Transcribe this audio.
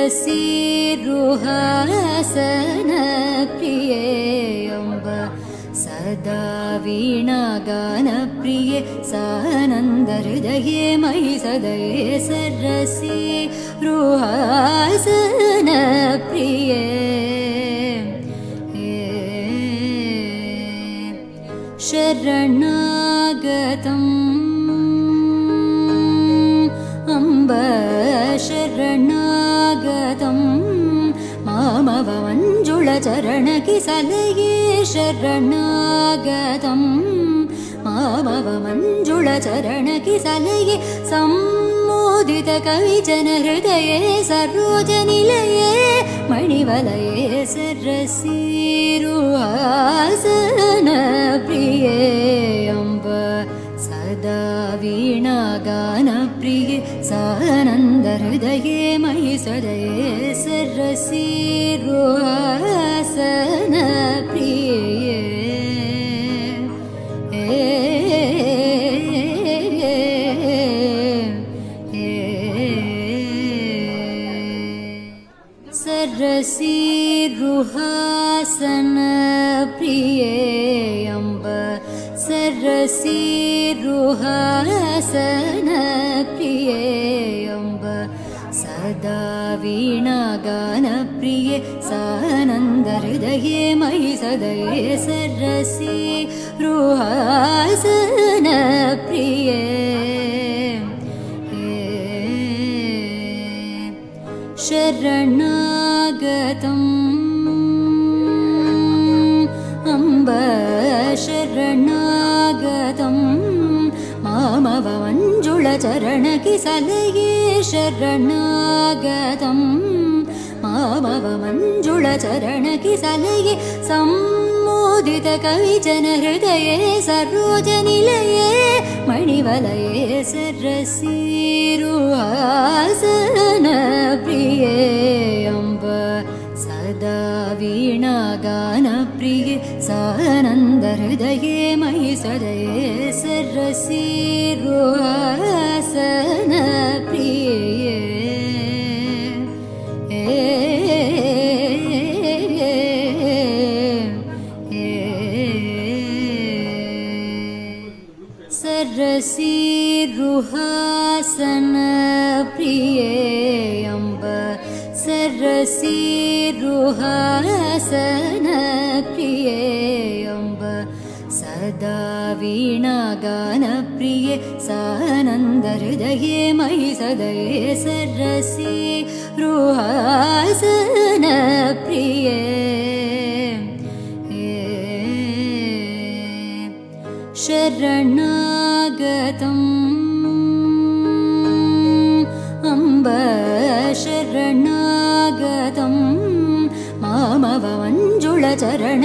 शरसीरुहासनप्रिये अम्ब सदा वीणागानप्रिये सानन्दहृदये मयि सदये शरसीरुहासनप्रिये शरणागतम् अम्ब शरणागतम् मामव मञ्जुळचरणकिसलये शरणागतम् मामव मञ्जुळचरणकिसलये सम्मोदितकविजनहृदये सरोजनिलये मणिवलये शरसीरुहासनप्रिये अम्ब सदा वीणागानप्रिये सानन्दहृदये मयि सदये शरसीरुहासनप्रिये शरसीरुहासनप्रिये अम्ब शरसीरुहासनप्रिये अम्ब सदा वीणागानप्रिये सानन्दहृदये मयि सदये शरसीरुहासनप्रिये शरणागतम् अम्ब शरणागतम् मामव मञ्जुळचरणकिसलये शरणागतम् मामव मञ्जुळचरणकिसलये सम्मोदितकविजनहृदये सरोजनिलये मणिवलये शरसीरुहासनप्रिये अम्ब सदा वीणागानप्रिये सानन्दहृदये मयि सदये शरसीरुहासनप्रिये शरसीरुहासनप्रिये अम्ब शरसीरुहासनप्रिये अम्ब सदा वीणागानप्रिये सानन्दहृदये मयि सदये शरसीरुहासनप्रिये शरणागतम् अम्ब शरणागतम् मामव मञ्जुळचरण